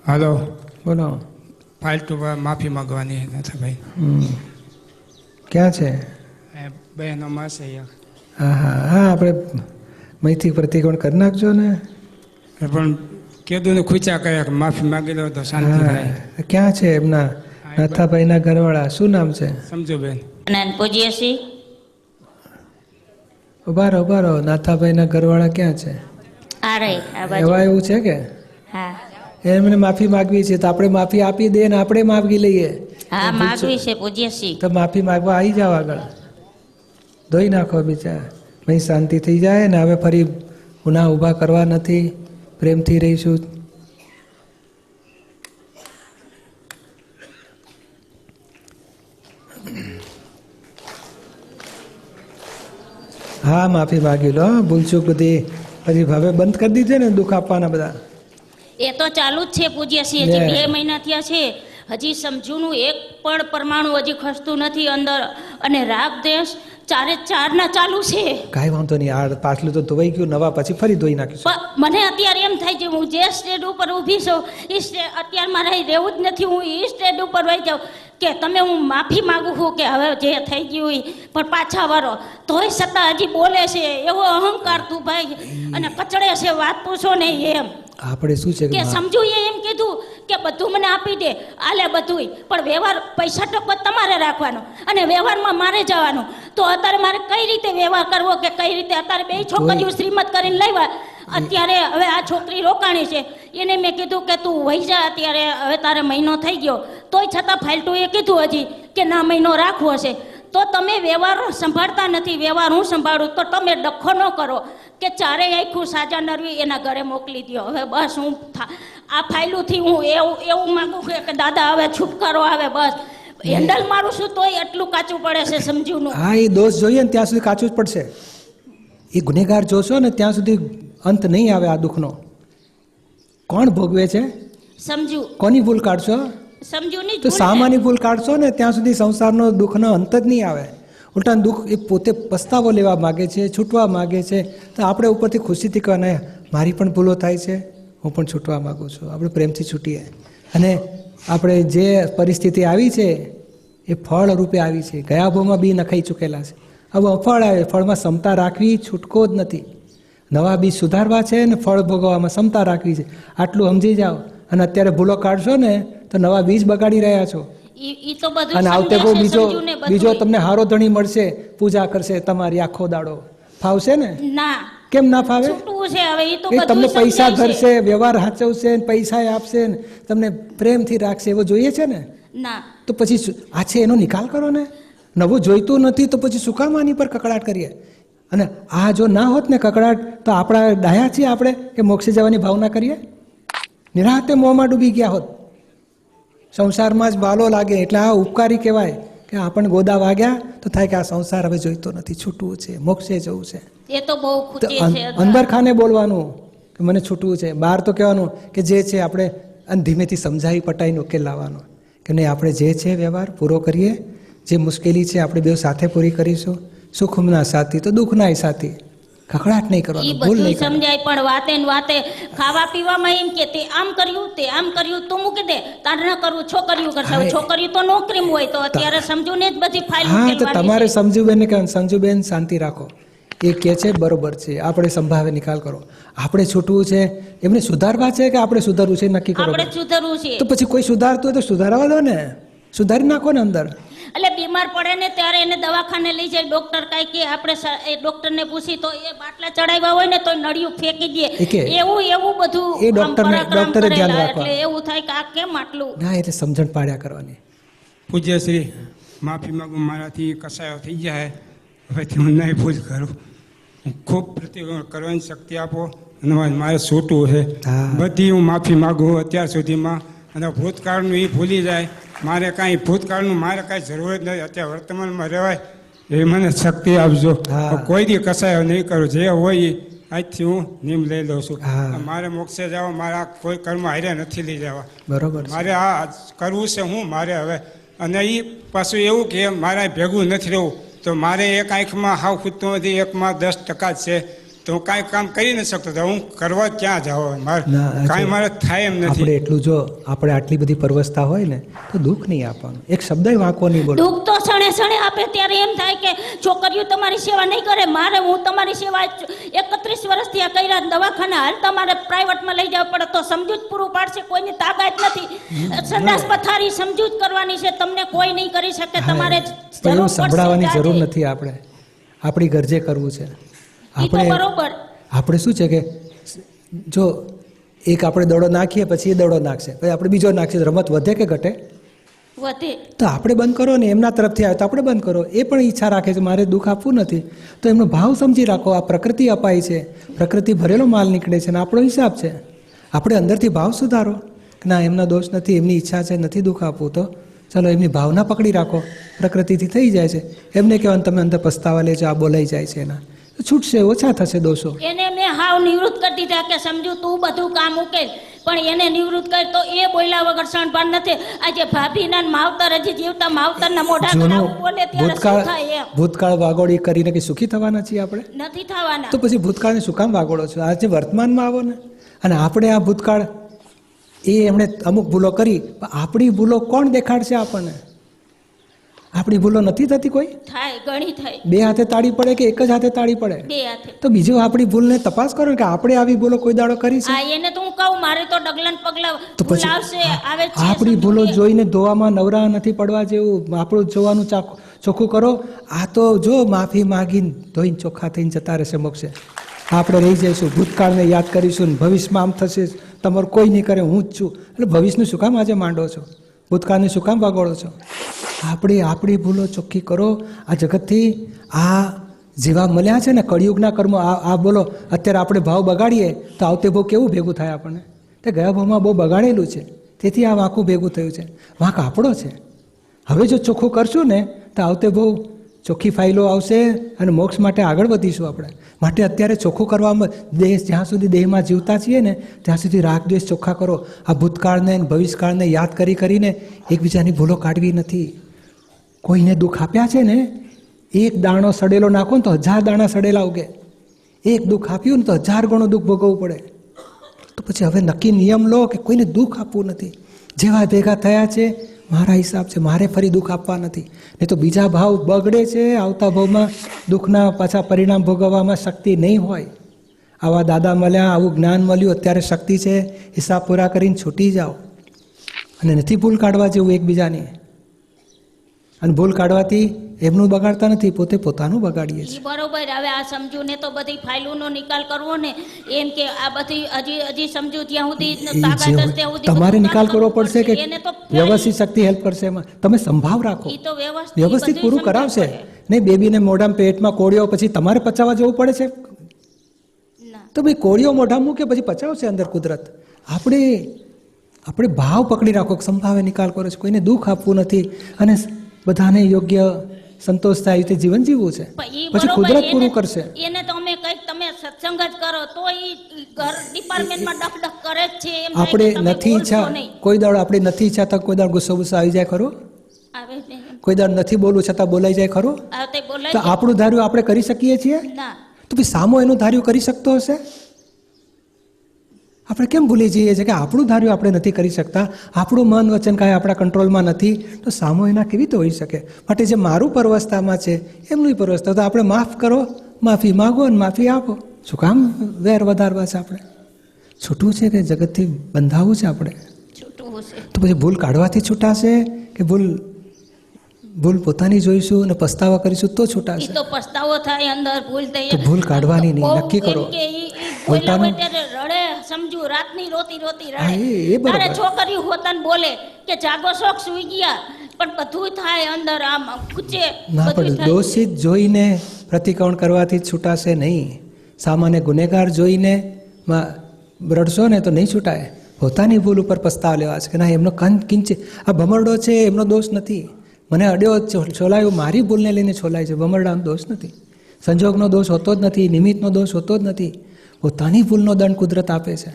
હાલો, બોલો. ફાલતુ માફી માંગવાની નથી ભાઈ. ક્યાં છે? બહેનોમાં છે. હા હા હા, આપણે મૈથી પ્રતિકોણ કરી નાખજો ને. પણ કીધું ને ખૂચ્યા કરે કે માફી માંગી લો તો શાંતિ થાય. ક્યાં છે એમના નાથાભાઈના ઘરવાળા? શું નામ છે? સમજો બેન. પૂજીએ છીએ. ઉભા રહો. નાથાભાઈના ઘરવાળા ક્યાં છે? આ રહી આ બાજુ. એવા એવું છે કે હા, એમને માફી માગવી છે તો આપણે માફી આપી દઈએ ને આપણે માગી લઈએ. હા માગવી છે પૂજીએ છીએ. તો માફી માગવા આવી જાવ આગળ. ધોઈ નાખો બિચાર, ભાઈ શાંતિ થઈ જાય ને. હવે ફરી ગુનાહ ઊભા કરવા નથી, પ્રેમથી રહીશું. હા, માફી માગી લો. ભૂલચૂક બધી પછી હવે બંધ કરી દીધે ને દુઃખ આપવાના બધા. એ તો ચાલુ જ છે પૂજીએ છીએ. હજી 2 મહિના થયા છે, હજી સમજૂનું એક પણ પરમાણુ હજી ખસતું નથી અંદર. અને રાગ દેશ 4 ના ચાલુ છે. કાંઈ વાંધો નહીં. આ પાછલું તો ધોવાઈ ગયું, નવા પછી ફરી ધોઈ નાખીશું. મને અત્યારે એમ થાય છે હું જે સ્ટેજ ઉપર ઊભી છું એ સ્ટેજ અત્યારે મારે રહેવું જ નથી. હું એ સ્ટેજ ઉપર વહી જાઉં કે તમે હું માફી માગું છું કે હવે જે થઈ ગયું એ પણ પાછા વરો. તોય છતાં હજી બોલે છે. એવો અહંકાર તું ભાઈ, અને કચડે છે, વાત પૂછો નહીં એમ. આપણે શું છે કે સમજુ એમ કીધું કે બધું મને આપી દે, આલે બધુંય, પણ વ્યવહાર પૈસા ટકો તમારે રાખવાનો અને વ્યવહારમાં મારે જવાનું. તો અત્યારે મારે કઈ રીતે વ્યવહાર કરવો કે કઈ રીતે? અત્યારે 2 છોકરીઓ શ્રીમત કરીને લાવ્યા. અત્યારે હવે આ છોકરી રોકાણી છે, એને મેં કીધું કે તું વહી જા અત્યારે, હવે તારે મહિનો થઈ ગયો. તોય છતાં ફાલતુએ કીધું હજી કે ના મહિનો રાખવો છે. તો તમે વ્યવહાર સંભાળતા નથી. વ્યવહાર હું સંભાળું તો તમે ડખો ન કરો કે ચારેય આખું સાજા નરવી એના ઘરે મોકલી દો. હવે બસ હું આ ફાઇલુથી હું એવું માગું છું કે દાદા હવે છુટકારો આવે. બસ હેન્ડલ મારું છું તોય એટલું કાચું પડે છે સમજ્યુંનું. હા, એ દોષ જોઈએ ને ત્યાં સુધી કાચું જ પડશે. એ ગુનેગાર જોશો ને ત્યાં સુધી અંત નહીં આવે આ દુઃખનો. કોણ ભોગવે છે? સમજુ. કોની ભૂલ કાઢશો? સમજુની તો સામાન્ય ભૂલ કાઢશો ને ત્યાં સુધી સંસારનો દુઃખનો અંત જ નહીં આવે. ઉલટા દુઃખ એ પોતે પસ્તાવો લેવા માગે છે, છૂટવા માગે છે. તો આપણે ઉપરથી ખુશીથી કહેવાય મારી પણ ભૂલો થાય છે, હું પણ છૂટવા માગું છું. આપણે પ્રેમથી છૂટીએ. અને આપણે જે પરિસ્થિતિ આવી છે એ ફળ રૂપે આવી છે. ગયા ભાવમાં બી નખાઈ ચૂકેલા છે. હવે ફળ આવે, ફળમાં ક્ષમતા રાખવી છૂટકો જ નથી. નવા બીજ સુધારવા છે ને ફળ ભોગવવામાં ક્ષમતા રાખવી છે. આટલું સમજી જાઓ. અને અત્યારે ભૂલો કાઢશો ને તો નવા બીજ બગાડી રહ્યા છો. અને આવતે બીજો તમને હારો ધણી મળશે, પૂજા કરશે તમારી આખો દાડો. ફાવશે ને? ના. કેમ ના ફાવે? એ તમને પૈસા ધરશે, વ્યવહાર સાચવશે, પૈસા આપશે, તમને પ્રેમથી રાખશે. એવો જોઈએ છે ને? ના. તો પછી આ છે એનો નિકાલ કરો ને. નવું જોઈતું નથી તો પછી શું કામ આની પર કકડાટ કરીએ? અને આ જો ના હોત ને કકડાટ, તો આપણા ડાયા છીએ આપણે કે મોક્ષે જવાની ભાવના કરીએ? નિરાતે મોંમાં ડૂબી ગયા હોત. સંસારમાં જ બાલો લાગે એટલે આ ઉપકારી કહેવાય કે આપણને ગોદા વાગ્યા તો થાય કે આ સંસાર હવે જોઈતો નથી, છૂટવું છે, મોક્ષે જવું છે. એ તો બહુ ખુશી છે. અંદર ખાને બોલવાનું કે મને છૂટવું છે, બહાર તો કહેવાનું કે જે છે આપણે ધીમેથી સમજાવી પટાઈને ઉકેલ લાવવાનો કે નહીં, આપણે જે છે વ્યવહાર પૂરો કરીએ. જે મુશ્કેલી છે આપણે બે સાથે પૂરી કરીશું. સુખના સાથી તો દુઃખના સાથી. કકડાટ નહીં કરવાનો, ભૂલ નહીં સમજાય. પણ વાતે ને વાતે ખાવા પીવામાં એમ કે તે આમ કર્યું, તે આમ કર્યું, તું મૂકી દે, તારે ન કરવું, છોકરીઓ કરશે. છોકરીઓ તો નોકરીમાં હોય તો અત્યારે સમજુને જ બધી ફાઇલ. હા, તો તમારે સમજુબેન ને કહેવાનું, સમજુબેન શાંતિ રાખો, એ કે છે બરોબર છે, આપણે સંભાવે નિકાલ કરો. આપણે છૂટવું છે, એમને સુધારવા છે કે આપણે સુધારવું છે નક્કી કરો. આપણે સુધારવું છે. તો પછી કોઈ સુધારતું હોય તો સુધારવા દો ને, સુધારી નાખો ને અંદર. એટલે બીમાર પડે ને ત્યારે એને દવાખાને લઈ જાય ડોક્ટર, કાંઈ કે આપણે એ ડોક્ટરને પૂછી તો એ બાટલા ચડાવ્યા હોય ને તો નળિયું ફેંકી દે. એવું બધું એ ડોક્ટરને ધ્યાન રાખવા. એટલે એવું થાય કે આ કેમ આટલું. ના, એટલે સમજણ પાડ્યા કરવાની. પૂજ્ય શ્રી, માફી માંગુ, મારાથી કસાયો થઈ જાય, હવેથી હું નહીં ભૂલ કરું. ખૂબ પ્રતિક્રમણ કરવાની શક્તિ આપો. અને મારે છૂટવું છે. બધી હું માફી માગું અત્યાર સુધીમાં. અને ભૂતકાળનું એ ભૂલી જાય. મારે કાંઈ ભૂતકાળનું મારે કાંઈ જરૂર જ નથી. અત્યારે વર્તમાનમાં રહેવાય એ મને શક્તિ આપજો. કોઈ દી કસાયો નહીં કરું. જે હોય આજથી હું નિયમ લઈ લઉં છું. મારે મોક્ષે જવા, મારા કોઈ કર્મ હારે નથી લઈ જવા. બરોબર. મારે આ કરવું છે હું મારે હવે. અને એ પાછું એવું કે મારે ભેગું નથી રહેવું. તો મારે એક આંખમાં હાવ ખૂટતું નથી, એકમાં 10% જ છે. તો હું કાંઈ કામ કરી ન શકતો તો હું કરવા ક્યાં જાઉં મારે ના, કાંઈ મારે થાય એમ આપણે નથી. એટલું જો આપણે આટલી બધી પરવસતા હોય ને તો દુઃખ નહીં આપવાનું, એક શબ્દ વાંકો નહીં બોલો. દુઃખ તો સણે સણે આપે ત્યારે એમ થાય કે છોકરીઓ તમારી સેવા નહીં કરે. મારે હું તમારી સેવા 31 વર્ષથી આ કર્યા, દવાખાના હાલ તમારે પ્રાઇવેટમાં લઈ જવા પડે તો સમજુ જ પૂરું પાડશે, કોઈની તાકાત નથી. સંડાસ પથારી સમજુ જ કરવાની છે, તમને કોઈ નહીં કરી શકે. તમારે પણ એવું જરૂર સંભળાવવાની પડશે જરૂર જાજે. નથી. આપણે આપણી ગરજે કરવું છે. ઈ તો બરોબર. આપણે શું છે કે જો એક આપણે દડો નાખીએ પછી એ દડો નાખશે, પછી આપણે બીજો નાખીએ તો રમત વધે કે ઘટે? વધે. તો આપણે બંધ કરો ને, એમના તરફથી આવે તો આપણે બંધ કરો. એ પણ ઈચ્છા રાખે છે મારે દુઃખ આપવું નથી, તો એમનો ભાવ સમજી રાખો. આ પ્રકૃતિ અપાય છે, પ્રકૃતિ ભરેલો માલ નીકળે છે અને આપણો હિસાબ છે. આપણે અંદરથી ભાવ સુધારો કે ના એમના દોષ નથી, એમની ઈચ્છા છે નથી દુઃખ આપવું, તો ચલો એમની ભાવના પકડી રાખો. પ્રકૃતિથી થઈ જાય છે. એમને કહેવાનું તમે અંદર પસ્તાવા લેજો, આ બોલાઈ જાય છે એના તો છૂટશે, ઓછા થશે દોષો. એને મેં હાવ નિવૃત્ત કરી દીધા કે સમજુ તું બધું કામ ઉકેલ, પણ એને નિવૃત્ત કરી તો એ બોલ્યા વગર શણભાન નથી. આજે ભાભીના ને માવતર હજી જીવતા માવતરના મોઢા જૂનું કરાવું બોલે ત્યારે શું થાય એમ ભૂતકાળ વાગોળી કરીને કે સુખી થવાના છીએ આપણે? નથી થવાના. તો પછી ભૂતકાળને શું કામ વાગોળો છો? આજે વર્તમાનમાં આવો ને. અને આપણે આ ભૂતકાળ એ એમણે અમુક ભૂલો કરી, પણ આપણી ભૂલો કોણ દેખાડશે આપણને? આપણી ભૂલો નથી થતી કોઈ? થાય, ઘણી થાય. બે હાથે તાળી પડે કે એક જ હાથે તાળી પડે? બે હાથે. તો બીજું આપણી ભૂલને તપાસ કરો ને કે આપણે આવી ભૂલો કોઈ દાડો કરી છે? આ એને તો હું કહું મારે તો ડગલાન પગલા તો પછી બોલાવશે આવે છે. આપણી સમજુ ભૂલો કે જોઈને ધોવામાં નવરા નથી પડવા જેવું. આપણું જોવાનું ચોખ્ખું કરો. આ તો જો માફી માગીને ધોઈને ચોખ્ખા થઈને જતા રહેશે મોક્ષે. આપણે રહી જઈશું, ભૂતકાળને યાદ કરીશું ને ભવિષ્યમાં આમ થશે, તમારું કોઈ નહીં કરે, હું જ છું. એટલે ભવિષ્યનું શું કામ આજે માંડો છો? ભૂતકાળને શું કામ વાગોળો છો? આપણી ભૂલો ચોખ્ખી કરો. આ જગતથી આ જેવા મળ્યા છે ને કળિયુગના કર્મો, આ બોલો અત્યારે આપણે ભાવ બગાડીએ તો આવતે ભાવ કેવું ભેગું થાય આપણને? તે ગયા ભાવમાં બહુ બગાડેલું છે, તેથી આ વાંકું ભેગું થયું છે. વાંક આપણો છે. હવે જો ચોખ્ખું કરશું ને તો આવતે બહુ ચોખ્ખી ફાઇલો આવશે અને મોક્ષ માટે આગળ વધીશું આપણે. માટે અત્યારે ચોખ્ખું કરવામાં દેહ, જ્યાં સુધી દેહમાં જીવતા છીએ ને ત્યાં સુધી રાગ દ્વેષ ચોખ્ખા કરો. આ ભૂતકાળને ભવિષ્યકાળને યાદ કરીને એકબીજાની ભૂલો કાઢવી નથી. કોઈને દુઃખ આપ્યા છે ને, એક દાણો સડેલો નાખો ને તો 1000 દાણા સડેલા ઉગે. એક દુઃખ આપ્યું ને તો 1000 ગણું દુઃખ ભોગવવું પડે. તો પછી હવે નક્કી નિયમ લો કે કોઈને દુઃખ આપવું નથી. જેવા ભેગા થયા છે મારા હિસાબ છે, મારે ફરી દુઃખ આપવા નથી. નહીં તો બીજા ભાવ બગડે છે. આવતા ભાવમાં દુઃખના પાછા પરિણામ ભોગવવામાં શક્તિ નહીં હોય. આવા દાદા મળ્યા, આવું જ્ઞાન મળ્યું, અત્યારે શક્તિ છે, હિસાબ પૂરા કરીને છૂટી જાઓ. અને નથી ભૂલ કાઢવા જેવું એકબીજાની. અને ભૂલ કાઢવાથી એમનું બગાડતા નથી, પોતે પોતાનું બગાડીએ છીએ. ઈ બરોબર. હવે આ સમજુ ને તો બધી ફાઇલોનો નિકાલ કરવો ને એમ કે આ બધી હજી સમજુ જ્યાં સુધી તાકાત હશે ત્યાં સુધી તમારે બધું નિકાલ કામ કરવો કરવું પડશે કે એને તો વ્યવસ્થિત શક્તિ હેલ્પ કરશે એમાં. તમે સંભાવ રાખો, ઈ તો વ્યવસ્થિત બધું પૂરું સમજવું કરાવશે. પડે. નહીં બેબીને મોઢામાં પેટમાં કોળીઓ પછી તમારે પચાવવા જવું પડે છે? ના. તો ભાઈ કોળીઓ મોઢામાં મૂકે પછી પચાવશે અંદર કુદરત. આપણે ભાવ પકડી રાખો, સંભાવે નિકાલ કરો છે. કોઈને દુઃખ આપવું નથી અને બધાને યોગ્ય સંતોષ થાય તે જીવન જીવવું છે. પણ ઈ પછી બરોબર, કુદરત પૂરું એને- કરશે. એને તો અમે કંઈક તમે સત્સંગ જ કરો તો ઈ ઘર ડિપાર્ટમેન્ટમાં ડક કરે જ છે. એમ થાય આપણે કે તમે નથી ઈચ્છા, બોલશો નહીં. કોઈ દાડો આપણે નથી ઈચ્છા તો કોઈ દાડો ગુસ્સો આવી જાય ખરો? આવે ને કોઈ દાડો નથી બોલવું છતાં બોલાઈ જાય ખરો? આવતે બોલાય તો આપણું ધાર્યું આપણે કરી શકીએ છીએ? ના. તો પછી સામો એનું ધાર્યું કરી શકતો હશે? આપણે કેમ ભૂલી જઈએ છીએ કે આપણું ધાર્યું આપણે નથી કરી શકતા, આપણું મન વચન કાંઈ આપણા કંટ્રોલમાં નથી, તો સામો એના કેવી રીતે હોઈ શકે? માટે જે મારું પરવસ્તામાં છે એમનું પરવસ્તા, તો આપણે માફ કરો, માફી માગો અને માફી આપો. શું કામ વેર વધારવા છે? આપણે છૂટવું છે કે જગતથી બંધાવવું છે આપણે? છૂટવું છે. તો પછી ભૂલ કાઢવાથી છૂટાશે કે ભૂલ પોતાની જોઈશું અને પસ્તાવા કરીશું તો ઈ છૂટાશે? તો પસ્તાવો થાય અંદર ભૂલ થઈ તો ભૂલ કાઢવાની નહીં, બહુ નક્કી કરો. એમ કે ઈ બોલ્યા ઉલટાનું- હોય ત્યારે રડે સમજુ, રાતની રોતી હા, એ બરોબર. તારે છોકરી હોતાને બોલે કે જાગો શોખ સુઈ ગયા, પણ બધું થાય અંદર આમ ખૂચે ના, બધું પણ થાય. દોષિત જોઈને પ્રતિક્રમણ કરવાથી જ છૂટાશે નહીં. સામાન્ય ગુનેગાર જોઈને રડશો ને તો નહીં છૂટાય. પોતાની ભૂલ ઉપર પસ્તાવ લેવા છે કે ના એમનો કિંચિત આ ભમરડો છે, એમનો દોષ નથી. મને અડ્યો, છોલાયો, મારી ભૂલને લઈને છોલાય છે. ભમરડાનો દોષ નથી, સંજોગનો દોષ હોતો જ નથી, નિમિત્તનો દોષ હોતો જ નથી. પોતાની ભૂલનો દંડ કુદરત આપે છે.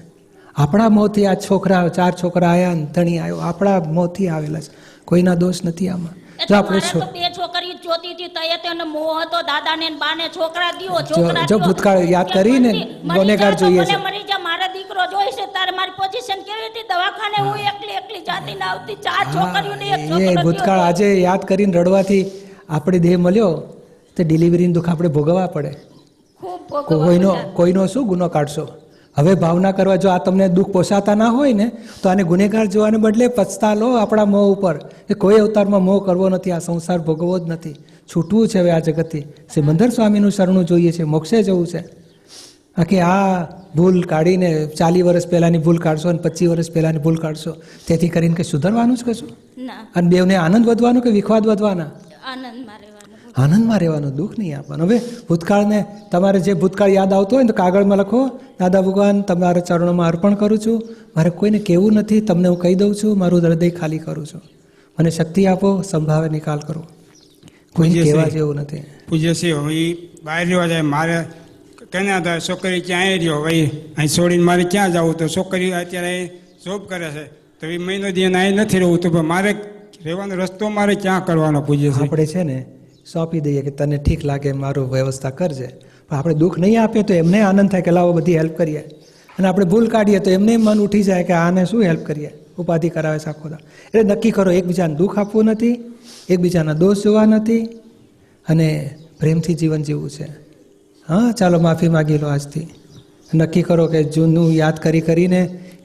આપણા મોંથી આ 4 છોકરા આવ્યા, ધણી આવ્યો, આપણા મોંથી આવેલા છે. કોઈના દોષ નથી આમાં. એટલે આપણે મારે તો બે છોકરીઓ જોતી હતી તયે તેને મોહ હતો દાદાને ને બાને છોકરા દ્યો જો છોકરા દ્યો. ભૂતકાળ યાદ કે કરીને મરી ગુનેગાર જા તો જોઈએ ભલે છે. મરી જા, મારા દીકરો જોઈશે તારે મારી પોઝિશન કેવી હતી દવાખાને હું એકલી જાતી ને આવતી 4 છોકરીઓને એક એ છોકરો ભૂતકાળ દ્યો. આજે યાદ કરીને રડવાથી આપણે દેહ મળ્યો તો ડિલિવરીનું દુઃખ આપણે ભોગવવા પડે. ખૂબ ભોગવવા કોઈનો પડ્યા. કોઈનો શું ગુનો કાઢશો? હવે ભાવના કરવા, જો આ તમને દુઃખ પોસાતા ના હોય ને તો આને ગુનેગાર જોવાને બદલે પછતા લો આપણા મોહ ઉપર કે કોઈ અવતારમાં મોહ કરવો નથી, આ સંસાર ભોગવવો જ નથી, છૂટવું છે હવે આ જગતથી. સિમંદર સ્વામીનું શરણું જોઈએ છે, મોક્ષે જવું છે. બાકી આ ભૂલ કાઢીને 40 વર્ષ પહેલાંની ભૂલ કાઢશો અને 25 વર્ષ પહેલાંની ભૂલ કાઢશો, તેથી કરીને કંઈ સુધરવાનું જ કશું? ના અને બેવને આનંદ વધવાનો કે વિખવાદ વધવાના? આનંદમાં રહેવાનું. આનંદમાં રહેવાનું, દુઃખ નહીં આપવાનું. હવે ભૂતકાળને તમારે જે ભૂતકાળ યાદ આવતો હોય ને તો કાગળમાં લખો, દાદા ભગવાન તમારા ચરણોમાં અર્પણ કરું છું, મારે કોઈને કહેવું નથી, તમને હું કહી દઉં છું, મારું હૃદય ખાલી કરું છું, મને શક્તિ આપો, સંભાવે નિકાલ કરો. કોઈને પૂજ્ય કહેવા શ્રી. જેવું નથી. પૂજ્ય છે હવે ઈ બહાર રહેવા જાય, મારે કેના હતા છોકરી ક્યાં રહ્યો ભાઈ, અહીં છોડીને મારે ક્યાં જવું? તો છોકરી અત્યારે જોબ કરે છે તો એ મહિનો દી એને અહીં નથી રહેવું, તો ભાઈ મારે રહેવાનો રસ્તો મારે ક્યાં કરવાનો? પૂજ્ય છે આપણે છે ને સોંપી દઈએ કે તને ઠીક લાગે મારું વ્યવસ્થા કરજે, પણ આપણે દુઃખ નહીં આપીએ તો એમને આનંદ થાય કે લાવો બધી હેલ્પ કરીએ, અને આપણે ભૂલ કાઢીએ તો એમને મન ઉઠી જાય કે આને શું હેલ્પ કરીએ, ઉપાધિ કરાવે છે આખો દાડો. એટલે નક્કી કરો, એકબીજાને દુઃખ આપવું નથી, એકબીજાના દોષ જોવા નથી, અને પ્રેમથી જીવન જીવવું છે. હા, ચાલો માફી માગી લો આજથી. નક્કી કરો કે જૂનું યાદ કરીને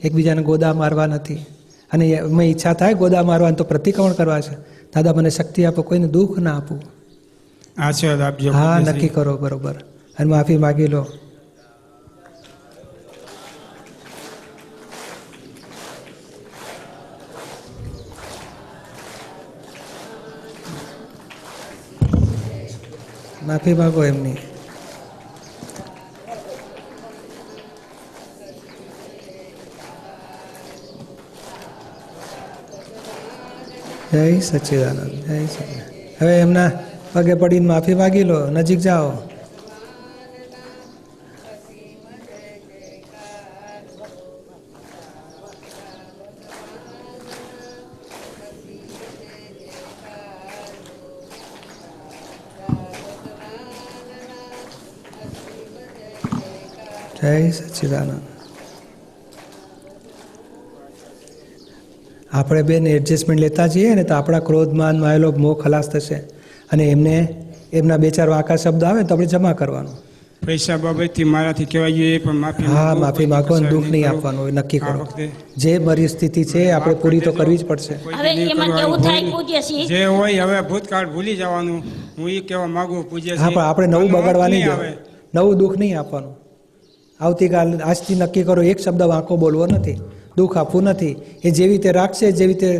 એકબીજાને ગોદા મારવા નથી, અને એમાં ઈચ્છા થાય ગોદા મારવાની તો પ્રતિક્રમણ કરવા છે. દાદા મને શક્તિ આપો, કોઈને દુઃખ ના આપવું. આશીર્વાદ આપજો. હા, પૂજ્ય શ્રી. નક્કી કરો, બરોબર, અને માફી માગી લો. માફી માગો એમની. જય સચ્ચિદાનંદ, જય સચ્ચિદાનંદ. હવે એમના પગે પડીને માફી માગી લો, નજીક જાઓ. જય સચ્ચિદાનંદ. આપણે બેન એડજસ્ટમેન્ટ લેતા જઈએ ને તો આપણા ક્રોધમાન માયેલો મોહ ખલાસ થશે, અને એમને એમના 2-4 વાંકા શબ્દ આવે તો આપણે જમા કરવાનું. પૈસા બાબતથી મારાથી કહેવાય જોઈએ પણ માફી હા, માંગો, માફી કોઈ માગો, અને કસાય દુઃખ નહીં કરો. આપવાનું હોય, નક્કી આ કરો. વખતે જે પરિસ્થિતિ છે આપણે પૂરી તો કરવી જ પડશે. કોઈથી હવે નહીં એમાં કરવાનું. કેવું થાય ભૂલ પૂજ્યશ્રી? જે હોય હવે ભૂતકાળ ભૂલી જવાનું, હું એ કહેવા માંગુ. પૂજ્ય હા, પણ આપણે નવું બગાડવા નહીં આવે. દેવું, નવું દુઃખ નહીં આપવાનું. આવતીકાલ આજથી નક્કી કરો, એક શબ્દ વાંકો બોલવો નથી, દુઃખ આપવું નથી. એ જેવી રીતે રાખશે, જેવી રીતે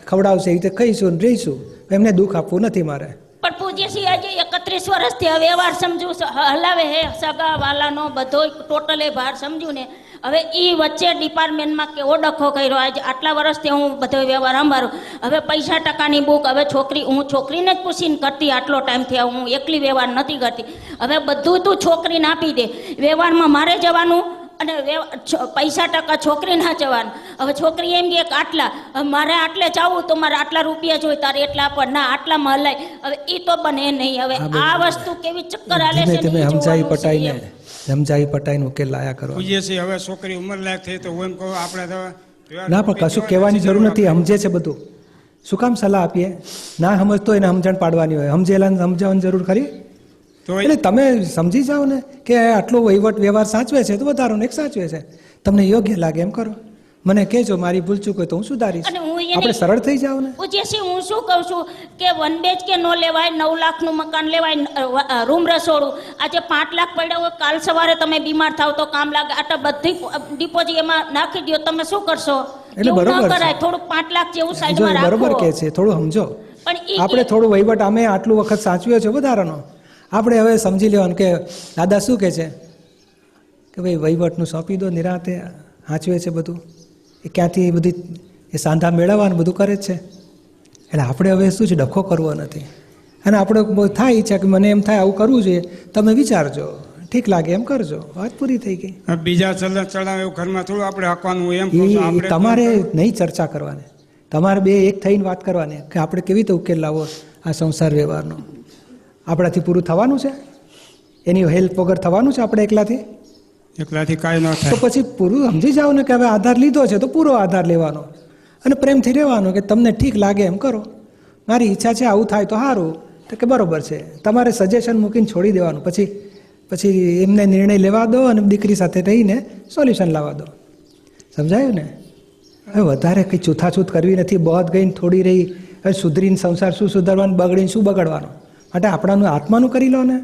ખવડાવશે એવી રીતે ખાઈશું ને રહીશું, એમને દુઃખ આપવું નથી મારે. પણ પૂજ્યશ્રી આજે 31 વર્ષથી હવે વ્યવહાર સમજુ હલાવે હે, સગા વાલાનો બધો ટોટલે ભાર સમજ્યું ને. હવે એ વચ્ચે ડિપાર્ટમેન્ટમાં કેવો ડખો કર્યો, આજે આટલા વર્ષથી હું બધો વ્યવહાર સંભાળું. હવે પૈસા ટકાની બુક, હવે હું છોકરીને જ પૂછીને કરતી, આટલો ટાઈમ થયા હું એકલી વ્યવહાર નથી કરતી. હવે બધું તું છોકરીને આપી દે, વ્યવહારમાં મારે જવાનું, અને પૈસા ટકા છોકરી ના જવાનું. હવે છોકરી એમ કે આટલા, હવે મારે આટલે જવું તો મારે આટલા રૂપિયા જોઈએ, તારે એટલા પણ ના, આટલામાં હલાય. હવે એ તો બને નહીં. હવે આ વસ્તુ કેવી ચક્કર હાલે ધીમે છે ને ધીમે ઈ સમજાવી જોવાનું છે પટાઈને એમ. સમજાવી પટાઈને ઉકેલ લાયા કરો. પૂજ્ય છે હવે છોકરી ઉંમર લાયક થઈ તો હું એમ કહું આપણે તો ના, પણ કશું કહેવાની જરૂર નથી, સમજે છે બધું. શું કામ સલાહ આપીએ? ના સમજતો એને સમજણ પાડવાની હોય, સમજેલાને સમજાવવાની જરૂર ખરી? તો એટલે તમે સમજી જાઓ ને કે આટલો વહીવટ વ્યવહાર સાચવે છે તો વધારો એક સાચવે છે, તમને યોગ્ય લાગે એમ કરો. મને કહેજો, મારી ભૂલ ચૂક હોય તો હું સુધારીશ. અને હું એની- આપણે સરળ થઈ જાવ ને. પૂજ્યશ્રી હું શું કહું છું કે 1 BHK નો લેવાય, 9 લાખનું મકાન લેવાય, રૂમ રસોડું. આજે 5 લાખ પડ્યા હોય, કાલ સવારે તમે બીમાર થાવ તો કામ લાગે. આટલા બધી ડિપોઝિટ એમાં નાખી દો, તમે શું કરશો? એટલે એવું બરોબર ન છે. કરાય, થોડુંક 5 લાખ જેવું જો સાઈડમાં બરોબર રાખો. કે છે, થોડું સમજો. પણ ઈ આપણે થોડું વહીવટ અમે આટલું વખત સાચવ્યો છે વધારાનો, આપણે હવે સમજી લેવાનું કે દાદા શું કહે છે કે ભાઈ વહીવટનું સોંપી દો, નિરાંતે સાચવે છે બધું, એ ક્યાંથી બધી એ સાંધા મેળવવાનું બધું કરે જ છે. એટલે આપણે હવે શું છે, ડખો કરવો નથી. અને આપણે થાય છે કે મને એમ થાય આવું કરવું જોઈએ, તમે વિચારજો, ઠીક લાગે એમ કરજો, વાત પૂરી થઈ ગઈ. બીજા ચલણ ચડાવે એવું ઘરમાં થોડું આપણે હાંકવાનું હોય એમ કહું છું. એ આપણે તમારે નહીં ચર્ચા કરવાની, તમારે બે એક થઈને વાત કરવાની કે આપણે કેવી રીતે ઉકેલ લાવવો આ સંસાર વ્યવહારનો. આપણાથી પૂરું થવાનું છે? એની હેલ્પ વગર થવાનું છે આપણે એકલાથી? એકલાથી કાંઈ ન તો થાય. પછી પૂરું સમજી જાઓ ને કે હવે આધાર લીધો છે તો પૂરો આધાર લેવાનો અને પ્રેમથી રહેવાનો કે તમને ઠીક લાગે એમ કરો. મારી ઈચ્છા છે આવું થાય તો સારું, તો કે બરોબર છે. તમારે સજેશન મૂકીને છોડી દેવાનું. પછી એમને નિર્ણય લેવા દો અને દીકરી સાથે રહીને સોલ્યુશન લાવવા દો. સમજાયું ને? હવે વધારે કંઈ છૂથાછૂત કરવી નથી. બહોત ગઈને થોડી રહી, હવે સુધરીને સંસાર શું સુધારવાનું, બગડીને શું બગાડવાનું? માટે આપણાનું આત્માનું કરી લો ને.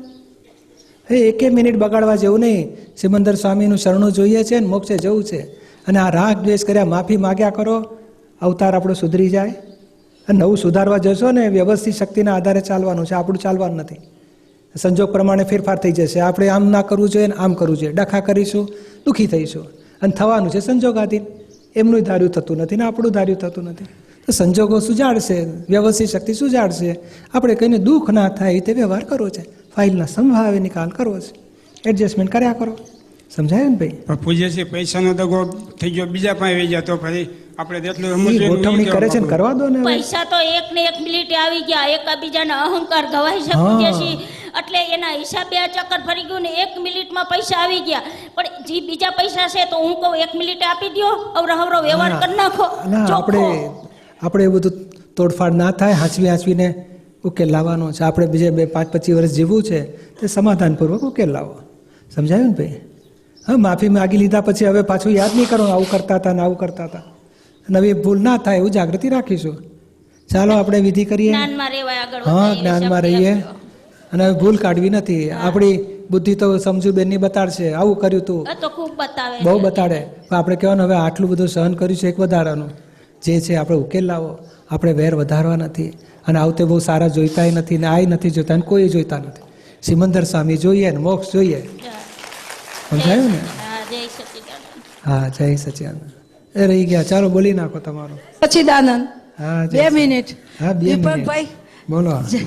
હે એકે મિનિટ બગાડવા જેવું નહીં. સિમંદર સ્વામીનું શરણું જોઈએ છે ને મોક્ષે જવું છે. અને આ રાગ દ્વેષ કર્યા માફી માગ્યા કરો, અવતાર આપણો સુધરી જાય. અને નવું સુધારવા જશો ને વ્યવસ્થિત શક્તિના આધારે ચાલવાનું છે, આપણું ચાલવાનું નથી. સંજોગ પ્રમાણે ફેરફાર થઈ જશે. આપણે આમ ના કરવું જોઈએ ને આમ કરવું જોઈએ. ડખા કરીશું, દુઃખી થઈશું. અને થવાનું છે સંજોગાધીન. એમનું ધાર્યું થતું નથી ને આપણું ધાર્યું થતું નથી. તો સંજોગો સુજાડશે, વ્યવસ્થિત શક્તિ સુજાડશે. આપણે કહીને દુઃખ ના થાય એ રીતે વ્યવહાર કરવો છે. ફાઇલના સંભાવે નિકાલ કરવો છે. એડજસ્ટમેન્ટ કર્યા કરો. સમજાયું ને ભાઈ? પણ પૂજ્યશ્રી પૈસાનો દગો થઈ ગયો, બીજા પાસે વહી ગયા તો ફરી આપણે તેટલું સમજવું એ જોઈએ. ગોઠવણી કરે છે ને કરવા દો ને હવે. પૈસા તો એક ને એક મિનિટે આવી ગયા. એકબીજાના અહંકાર ગવાય છે હા. પૂજ્યશ્રી. એટલે એના હિસાબે આ ચક્કર ફરી ગયું ને 1 મિનિટમાં પૈસા આવી ગયા. પણ જે બીજા પૈસા છે તો હું કહું 1 મિનિટે આપી દો, અવરો વ્યવહાર કરી નાખો. ના ચોખ્ખો. આપણે એ બધું તોડફાડ ના થાય. હાંચવીને ઉકેલ લાવવાનો છે. આપણે બીજે 5-25 વર્ષ જીવવું છે તે સમાધાનપૂર્વક ઉકેલ લાવો. સમજાયું ને ભાઈ? હા, માફી માગી લીધા પછી હવે પાછું યાદ નહીં કરો આવું કરતા હતા ને આવું કરતા હતા. નવી ભૂલ ના થાય એવું જાગૃતિ રાખીશું. ચાલો આપણે વિધિ કરીએ. જ્ઞાનમાં રહેવાય આગળ હા, વધાય એ જ્ઞાનમાં શબ્દ રહીએ. લખ્યો. અને હવે ભૂલ કાઢવી નથી. આપણી બુદ્ધિ તો સમજુ બેનની બતાડશે આવું કર્યું તું, આ તો ખૂબ બતાવે બહુ છે. બતાડે. પણ આપણે કહેવાનું હવે આટલું બધું સહન કર્યું છે એક વધારાનું જે છે આપણે ઉકેલ લાવો. આપણે વેર વધારવા નથી. અને આવતે બહુ સારા જોઈતાય નથી ને આય નથી જોતા ને કોઈ જોઈતા નથી. સિમંદર સ્વામી જોઈએ ને મોક્ષ જોઈએ. સમજાયું ને? હા, જય સચ્ચિદાનંદ. હા, જય સચિદાનંદ. એ રહી ગયા. ચાલો બોલી નાખો તમારું. સચ્ચિદાનંદ. હા, 2 મિનિટ. હા, 2 મિનિટ. દીપકભાઈ બોલો. જય